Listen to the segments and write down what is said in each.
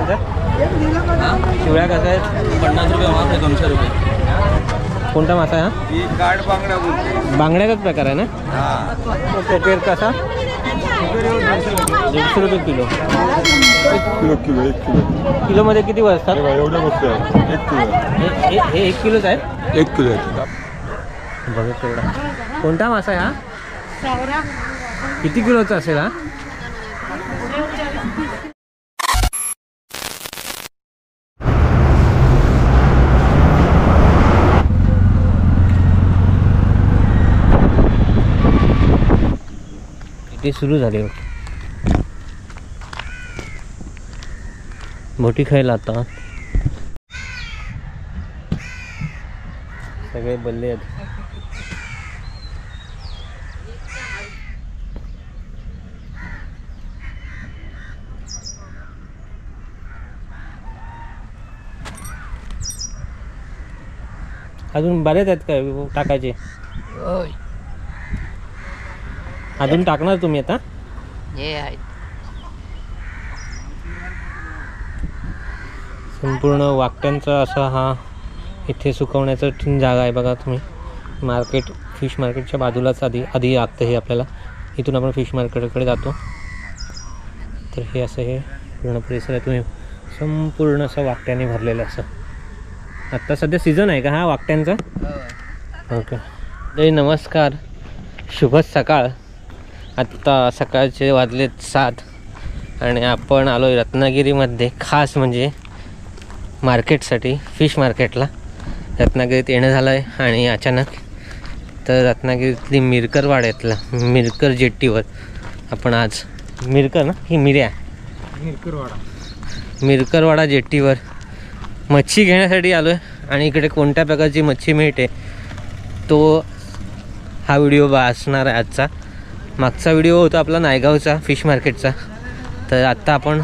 शिवळ्यांचा? शिवळ्या कसं आहे? 50 रुपये माफ आहे, 200 रुपये. कोणता मासा आहे हा? ही गाड बांगडा बोलते. बांगड्याचाच प्रकार आहे ना? पेपर कसा? 150 रुपये किलो. किलोमध्ये किती असतात? एवढ्या वस्तू आहे. 1 किलो. हे 1 किलोच आहे? 1 किलो आहे. बघा तेवढा. कोणता मासा आहे हा? किती किलोचा असेल हा? इथे सुरू झाले मोठी खायला आता सगळे बल्ले आहेत. अजून बरेच आहेत काय टाकायचे? अजून टाकणार तुम्ही आता? संपूर्ण वाकट्यांचा असा हा इथे सुकवण्याचा जागा आहे बघा तुम्ही. मार्केट फिश मार्केटच्या बाजूलाच आधी लागतं हे आपल्याला. इथून आपण फिश मार्केटकडे जातो. तर हे असं हे पूर्ण परिसर आहे तुम्ही संपूर्ण असं वाकट्याने भरलेलं असं. आत्ता सध्या सीझन आहे का हा वाकट्यांचा? ओके. नमस्कार, शुभ सकाळ. आत्ता सकाळचे वाजलेत 7 आणि आपण आलो आहे रत्नागिरीमध्ये खास म्हणजे मार्केटसाठी, फिश मार्केटला. रत्नागिरीत येणं झालं आहे आणि अचानक तर रत्नागिरीतली मिरकरवाड्यातला मिरकर जेट्टीवर आपण आज मिरकर ना ही मिऱ्या मिरकरवाडा जेट्टीवर मच्छी घेण्यासाठी आलो आहे. आणि इकडे कोणत्या प्रकारची मच्छी मिळते तो हा व्हिडिओ असणार आहे आजचा. मागचा व्हिडिओ होता आपला नायगावचा फिश मार्केटचा. तर आत्ता आपण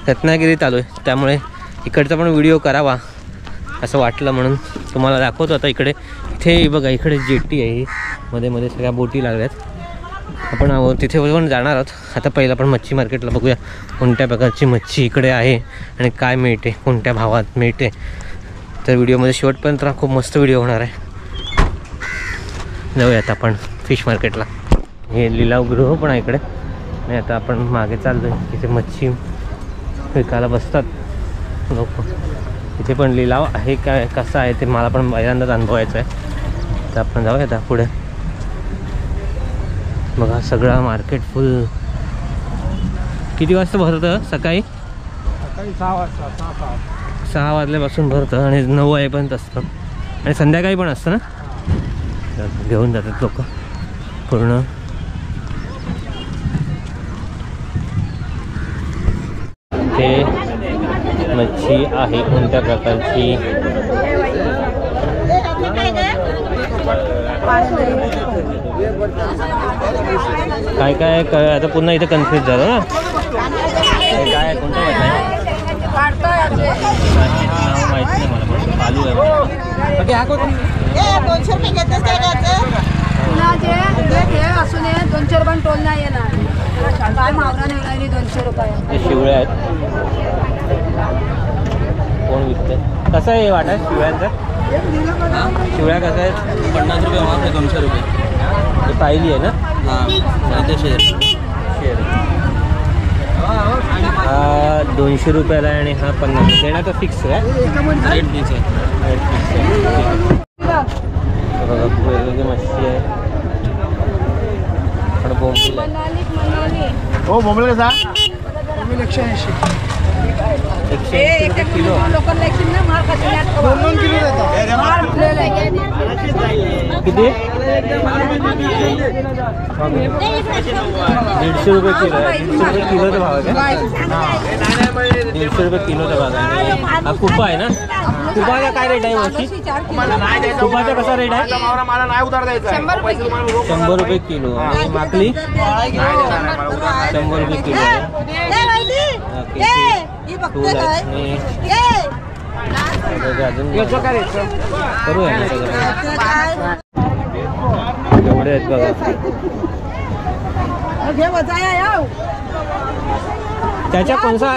रत्नागिरीत आलो आहे त्यामुळे इकडचा पण व्हिडिओ करावा असं वाटलं म्हणून तुम्हाला दाखवतो. आता इथे बघा इकडे जेट्टी आहे, मध्ये मध्ये सगळ्या बोटी लागल्यात. आपण तिथे पण जाणार आहोत. आता पहिलं आपण मच्छी मार्केटला बघूया कोणत्या प्रकारची मच्छी इकडे आहे आणि काय मिळते, कोणत्या भावात मिळते. तर व्हिडिओमध्ये शेवटपर्यंत खूप मस्त व्हिडिओ होणार आहे. जाऊयात आपण फिश मार्केटला. हे लिलावगृह पण आहे इकडे आणि आता आपण मागे चाललो आहे. तिथे मच्छी विकायला बसतात लोक. इथे पण लिलाव आहे काय कसा आहे ते मला पण पहिल्यांदाच अनुभवायचं आहे. तर आपण जाऊया आता पुढे. बघा सगळं मार्केट फुल. किती वाजता भरतं? सकाळी 6 वाजल्यापासून भरतं आणि 9 वाजेपर्यंत असतं आणि संध्याकाळी पण असतं ना. घेऊन जातात लोक पूर्ण. ते मच्छी आहे कोणत्या प्रकारची. काय काय आता पुन्हा इथे कन्फ्यूज झालं ना. काय कोणतं माहिती नाही मला पण चालू आहे. 200 रुपये घेतच काय घ्यायचं असू नये. 200 रुपये टोल नाही येणार. काय मावरा नाही 200 रुपये. शिवळ्या आहेत. कोण विकते? कसं आहे वाटा शिवळ्यांचा? शिवळ्या कसं आहे? 50 रुपये माफ आहे, 200 रुपये. ही पाहिली आहे ना? हां, शेर 200 रुपयाला आणि हा 50 देण्याचा फिक्स आहे. रेट फिक्स आहे. बघा वेगवेगळी मच्छी आहे. बोंबील आहे. हो बोंबील कसा? 180 रुपये किलो. 2 किलो देतो. किती? 150 रुपये किलो आहे. 150 रुपये किलोचा भाव आहे का? 150 रुपये किलोचा भाव आहे. हा कुपा आहे ना? कुपाचा काय रेट आहे मच्छी? कुपाचा कसा रेट आहे? 100 रुपये किलो. आणि माकली 100 रुपये किलो आहे. करूया ना सगळं. एवढे आहेत बघा. त्याच्या कौन सा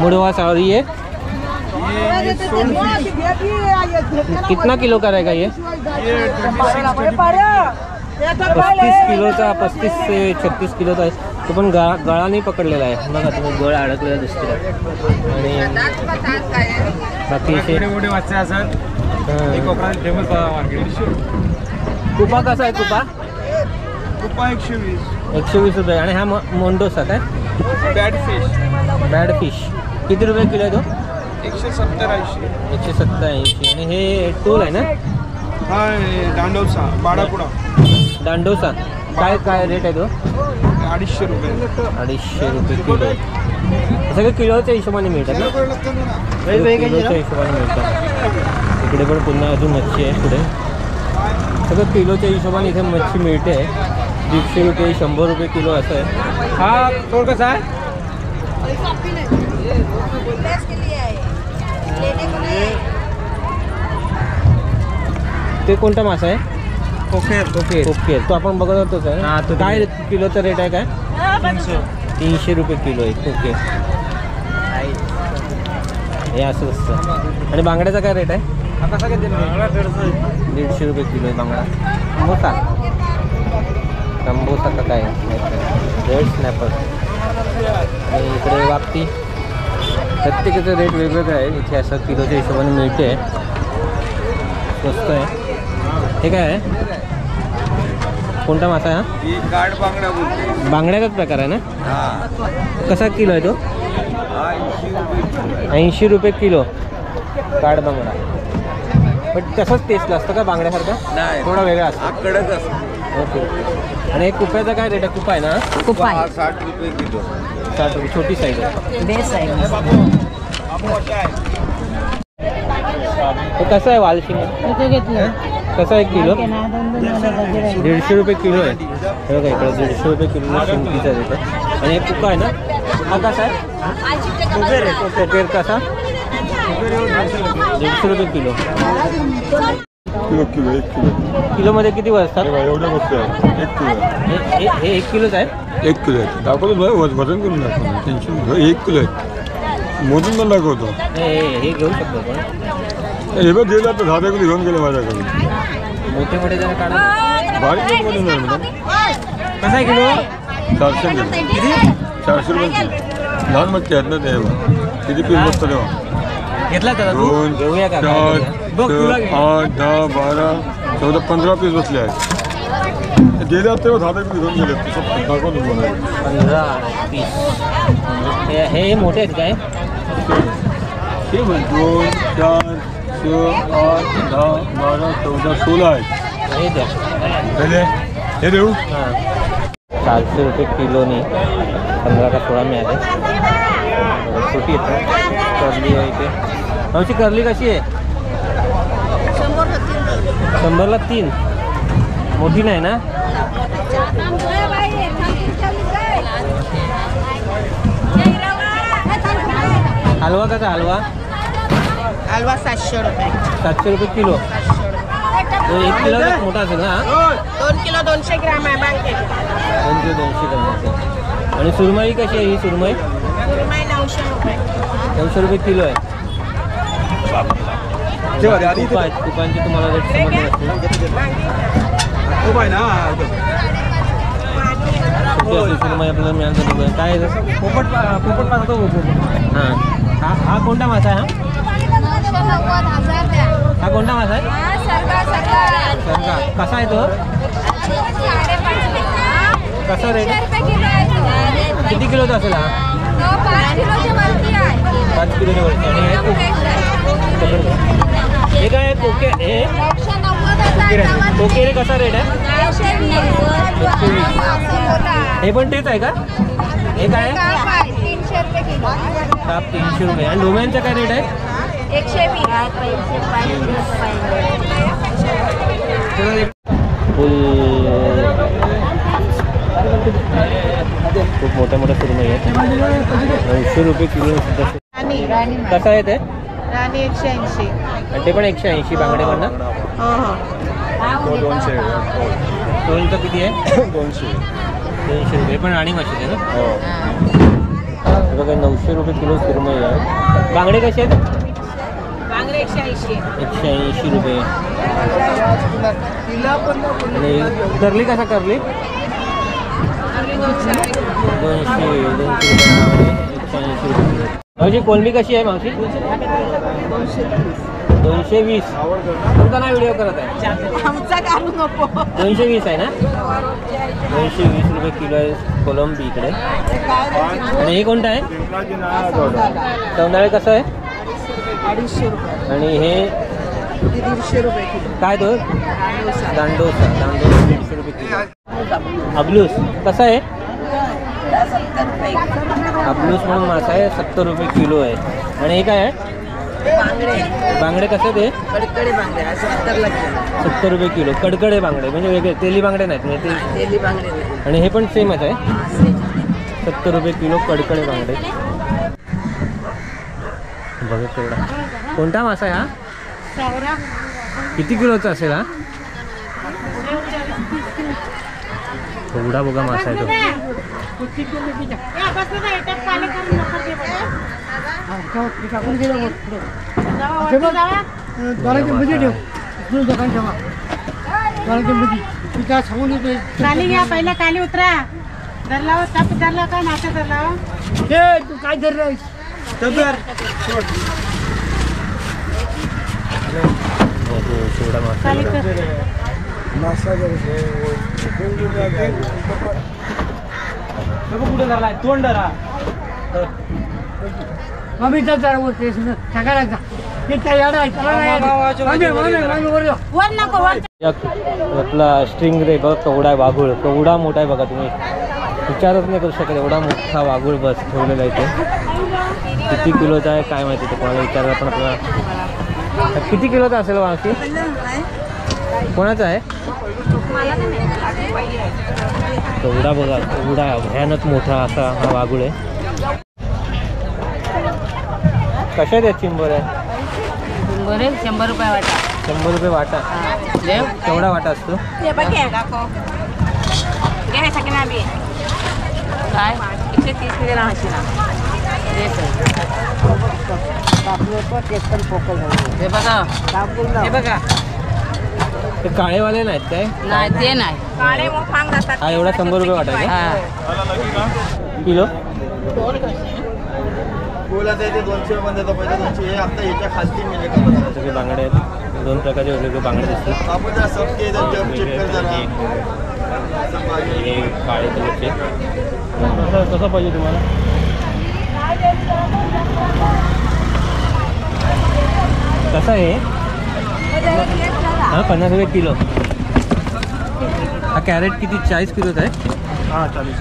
मुड़वा सा और ये कितना किलो का रहेगा ये 35 किलोचा 35 से 36 किलोचा आहे तो पण गळा नाही पकडलेला आहे बघा तुम्ही गळ अडकलेला दिसतो आणि बाकी फेमस मार्केट कुपा कसा आहे कुपा कुपा 120 रुपये आणि हा मोंडोसा काय बॅड फिश किती रुपये किलो आहे तो 170-80 आणि हे टोल आहे ना हा दांडोसा बाडापुडा दांडोसा काय रेट आहे तो 250 रुपये 250 रुपये किलो सगळं किलोच्या हिशोबाने मिळतात ना किलोच्या हिशोबाने मिळतात इकडे पण पुन्हा अजून मच्छी आहे पुढे सगळं किलोच्या हिशोबाने इथे मच्छी मिळते 150 रुपये 100 रुपये किलो असं आहे हा तोड कसा आहे ते कोणता मासा आहे ओके तो आपण बघत होतोच आहे काय किलोचा रेट आहे काय 300 रुपये किलो आहे ओके हे असं असतं आणि बांगड्याचा काय रेट आहे 150 रुपये किलो आहे बांगडा अंबोसा का काय रेड स्नॅपर आणि इकडे वापती प्रत्येकाचं रेट वेगवेगळं आहे इथे असं किलोच्या हिशोबाने मिळते स्वस्त आहे हे काय आहे कोणता मासा आहे हा गाड बांगडा बोलते बांगड्याचाच प्रकार आहे ना कसा किलो आहे तो 80 रुपये किलो काड बांगडा पण तसंच टेस्ट असतं का बांगड्यासारखा नाही थोडा वेगळा असतो आकडच असतो ओके आणि एक कुप्याचा काय रेट आहे कुपा आहे ना कुपा 60 रुपये किलो 60 रुपये छोटी साईज आहे बेस आहे तो कसं आहे वालशिंग घेतलं कसं आहे किलो 150 रुपये किलो आहे हे बघा इकडे 150 रुपये किलो शिंपीचा रेट आहे आणि एक कुका आहे ना हा कसा आहे कोकेर कसा 150 रुपये किलो किलोमध्ये किती असतात एवढ्या वस्तू आहे 1 किलो हे 1 किलोच आहे 1 किलो आहे दाखवतो वजन करून दाखवतो टेन्शन 1 किलो आहे मोजून पण दाखवतो हे घेऊ शकतो आपण हे बघ गेलं तर 10 किलो घेऊन गेले माझ्याकडे मोठे मोठे जरा काढा बारीक मध्ये नाही मॅडम कसा आहे किलो 400 किलो 400 रुपये किलो लहान मच्छी आहेत ना ते किती पीस बसतं तेव्हा घेतला का 2 घेऊया का 4 8 10 12 14 15 पीस बसले आहेत गेले आहेत तेव्हा 10 किलो घेऊन गेले दाखवतो मला 15 पीस हे मोठे आहेत काय हे 2 4 6 8 10 12 14 16 आहेत हे द्या हे देऊ हां 400 रुपये किलोने 15 का 16 मिळाले छोटी आहेत करली आहे इथे आमची करली कशी आहे 100ला 3 मोठी नाही ना हलवा कसा हलवा 700 रुपये 700 रुपये किलो तो 1 किलो मोठा असेल ना 2 किलो 200 ग्राम आहे बांगडे 2 किलो 200 ग्राम आणि सुरमई कशी आहे ही सुरमई 900 रुपये 900 रुपये किलो आहे कुपा आहेत कुपांची तुम्हाला रेट समजले असतील खूप आहे ना छोटी असेल सुरमई आपल्याला मिळालं काय आहे पोपट मासा तो हां हा कोणता मासा आहे हा कोणता मासा आहे सरगा कसा आहे तो कसा रेट किती किलोचा असेल हा 5 किलोच्या वरती आणि हे काय कोके कोकेरे कसा रेट आहे हे पण तेच आहे का हे काय आहे 300 रुपये किलो ताप 300 रुपये आणि डोम्यांचा काय रेट आहे 120 खूप मोठ्या मोठ्या सुरमई आहेत 900 रुपये किलो सुद्धा कसं आहे ते राणी 180 आणि ते पण 180 बांगडेमधनं हो 200 टोलचं किती आहे 200 200 रुपये पण राणी माशी आहे ना. हो. हे बघा 900 रुपये किलो सुरमई आहे. बांगडे कसे आहेत? बांगडे 180. 180 रुपये. आणि करली कसा करली? 200 रुपये. मावशी कोलंबी कशी आहे मावशी? 220. तुमचा ना व्हिडिओ करत आहे. आमचा काढू नको. 220 आहे ना. 220 रुपये किलो आहे कोलंबी इकडे. आणि हे कोणतं आहे? सौंदाळे कसं आहे? 250 रुपये. आणि हे 150 रुपये किलो. काय तो? दांडोसा. 150 रुपये किलो. अबलूस कसा आहे? 70 रुपये. अबलूस म्हणून मासा आहे, 70 रुपये किलो आहे. आणि हे काय आहे? बांगडे. बांगडे कसे ते? कडकडे बांगडे 70 ला किलो. 70 रुपये किलो. कडकडे बांगडे म्हणजे वेगळे, तेली बांगडे नाहीत म्हणजे ते. तेली बांगडे नाही. आणि हे पण सेमच आहे, 70 रुपये किलो कडकडे बांगडे. बघा तेवढा. कोणता मासा आहे हा? किती किलोचा असेल हा? एवढा बघा मासा आहे तो. काली घ्या पहिला, काली उतरा. धरला ताप धरला का मासा धरला. तू काय धरलं? एवढा मासा काली बघा. कुठे धरलाय? तोंड धरा. वर नको वर. यातला स्ट्रिंग रे बघ, केवढा आहे वाघूळ, केवढा मोठा आहे बघा. तुम्ही विचारच नाही करू शकत, एवढा मोठा वाघूळ बस ठेवलेला आहे इथे. किती किलोचा आहे काय माहिती, ते कोणाला विचारला पण आपल्याला. किती किलोचा असेल मावशी? कोणाचा आहे? केवढा बघा, केवढा भयानक मोठा असा हा वाघूळ आहे. कशा आहेत चिंबर आहे? बरे 100 रुपये वाटा. 100 रुपये वाटा. केवढा वाटा असतो? काय 130 रुपये राहायची ना. हे बघा, हे बघा. ते काळेवाले नाहीत काय? नाही ते नाही. काळे मोफांग असतात. हा एवढा 100 रुपये वाटा आहे का? किलो? बोला ते 200 मध्ये तर पहिले 200. हे आता याच्या खालती मिळेल. सगळे बांगडे आहेत, 2 प्रकारचे वेगवेगळे बांगडे दिसतात. आपण त्या सब के चेक कर जरा. हे काळे कलरचे. कसं पाहिजे तुम्हाला? कसं आहे हा? 50 रुपये किलो. हा कॅरेट किती? 40 किलोचा आहे? हां 40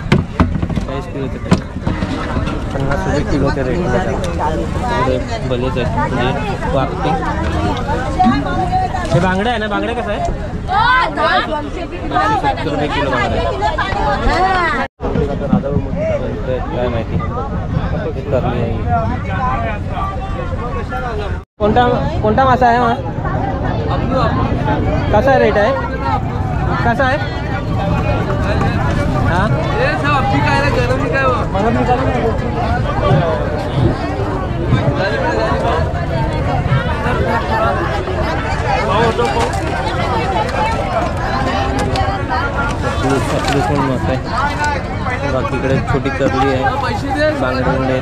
किलोचं आहे. 50 रुपये किलोच्या रेट बलेच आहेत म्हणजे वागते. हे बांगडं आहे ना? बांगडे कसं आहे? 70 रुपये किलो बांगडा आहे. काय माहिती करली आहे. कोणता मासा आहे हा? कसा रेट आहे? कसा आहे हा? पण मस्त आहे. बाकीकडे छोटी करली आहे, बांगडे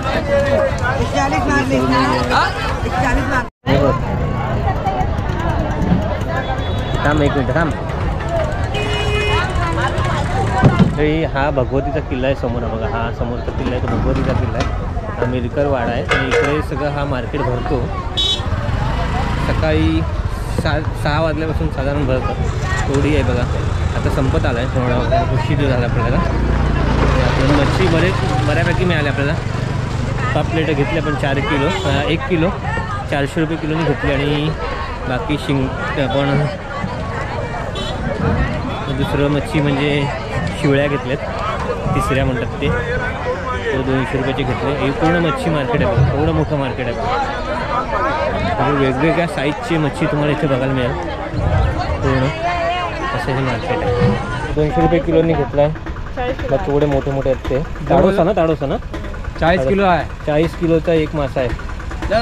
थांब 1 मिनिट थांब. तरी हा भगवतीचा किल्ला आहे समोर बघा. हा समोरचा किल्ला आहे तो भगवतीचा किल्ला आहे. हा मिरकर वाडा आहे आणि इकडे सगळं हा मार्केट भरतो. सकाळी 6 वाजल्यापासून साधारण भरतं. थोडी आहे बघा. आता संपत आला आहे, थोडा उशीर झाला आपल्याला. मच्छी बऱ्यापैकी मिळाली आपल्याला. पापलेटं घेतली आपण 4 किलो 1 किलो 400 रुपये किलोनी घेतली. आणि बाकी आपण दुसरं मच्छी म्हणजे शिवळ्या घेतल्यात, तिसऱ्या म्हणतात ते 200 रुपयाचे घेतले. हे पूर्ण मच्छी मार्केट आहे, एवढं मोठं मार्केट आहे. वेगवेगळ्या साईजची मच्छी तुम्हाला इथे बघायला मिळेल. पूर्ण असं हे मार्केट आहे. 200 रुपये किलोनी घेतला आहे. बघ एवढे मोठे मोठे आहेत ते. ताडोसा ना 40 किलो आहे. 40 किलोचा एक मासा आहे.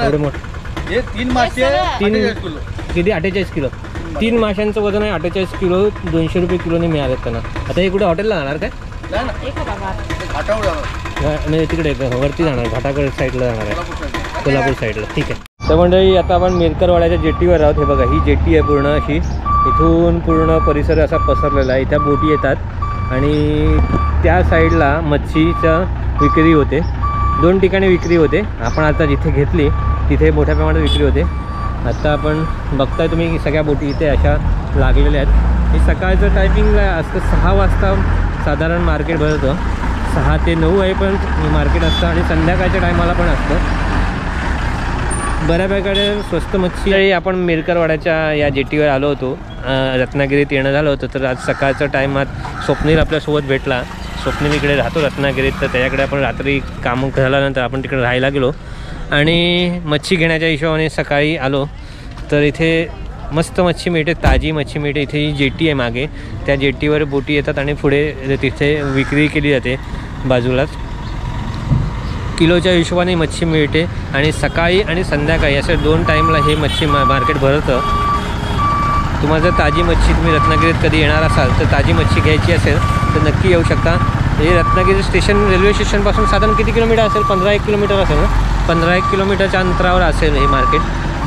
एवढे मोठे हे 3 मासे 48 किलो. किती 48 किलो. 3 माशांचं वजन आहे 48 किलो. 200 रुपये किलोने मिळालेत त्यांना. आता हे कुठे हॉटेलला जाणार काय? नाही ना, घाटावर जाणार. म्हणजे तिकडे वरती जाणार, घाटाकडे साईडला जाणार आहे, कोल्हापूर साईडला. ठीक आहे. तर मंडळी आता आपण मिरकरवाड्याच्या जेटीवर आहोत. हे बघा ही जेटी आहे पूर्ण अशी. इथून पूर्ण परिसर असा पसरलेला आहे. इथं बोटी येतात आणि त्या साईडला मच्छीच्या विक्री होते. 2 ठिकाणी विक्री होते. आपण आता जिथे घेतली तिथे मोठ्या प्रमाणात विक्री होते. आता आपण बघताय तुम्ही सगळ्या बोटी इथे अशा लागलेल्या आहेत. हे सकाळचं टायमिंगला असतं 6 वाजता साधारण मार्केट भरतं. 6 ते 9 आहे पण मार्केट असतं आणि संध्याकाळच्या टायमाला पण असतं. बऱ्यापैकी स्वस्त मच्छी. आपण मिरकरवाड्याच्या या जेटीवर आलो होतो. रत्नागिरीत येणं झालं होतं. तर आज सकाळच्या टायमात स्वप्नील आपल्यासोबत भेटला. स्वप्नील इकडे राहतो रत्नागिरीत. तर त्याच्याकडे आपण रात्री कामं झाल्यानंतर आपण तिकडे राहायला गेलो आणि मच्छी घेण्याच्या हिशोबाने सकाळी आलो. तर इथे मस्त मच्छी मिळते, ताजी मच्छी मिळते. इथे ही जेटी आहे मागे, त्या जेटीवर बोटी येतात आणि पुढे तिथे विक्री केली जाते. बाजूलाच किलोच्या हिशोबाने मच्छी मिळते आणि सकाळी आणि संध्याकाळी असे 2 टाईमला हे मच्छी मार्केट भरतं. तुम्हाला जर ताजी मच्छी तुम्ही रत्नागिरीत कधी येणार असाल तर ताजी मच्छी घ्यायची असेल तर नक्की येऊ शकता. हे रत्नागिरी स्टेशन रेल्वे स्टेशनपासून साधारण किती किलोमीटर असेल? 15-1 किलोमीटर असेल ना. 15-1 किलोमीटरच्या अंतरावर असेल हे मार्केट.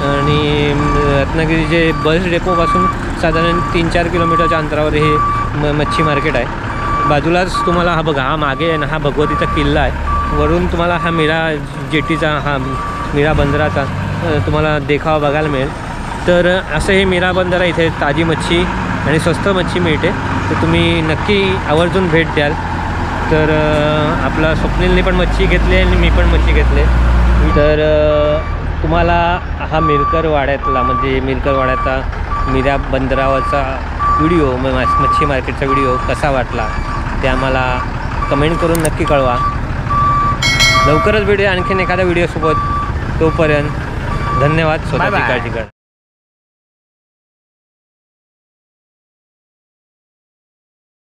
आणि रत्नागिरीचे बस डेपोपासून साधारण 3-4 किलोमीटरच्या अंतरावर हे मच्छी मार्केट आहे. बाजूलाच तुम्हाला हा बघा, हा मागे आहे ना, हा भगवतीचा किल्ला आहे. वरून तुम्हाला हा मीरा जेटीचा, हा मीरा बंदराचा तुम्हाला देखावा बघायला मिळेल. तर असं हे मीरा बंदर आहे. इथे ताजी मच्छी आणि स्वस्त मच्छी मिळते. तर तुम्ही नक्की आवर्जून भेट द्याल. तर आपला स्वप्नीलने पण मच्छी घेतली आणि मी पण मच्छी घेतले. तर तुम्हाला हा मिरकरवाड्यातला म्हणजे मिरकरवाड्याचा मीरा बंदरावरचा व्हिडिओ, मच्छी मार्केटचा व्हिडिओ कसा वाटला ते आम्हाला कमेंट करून नक्की कळवा. लवकरच भेटूया आणखीन एखाद्या व्हिडिओसोबत. तोपर्यंत धन्यवाद. स्वतःची काळजी करा.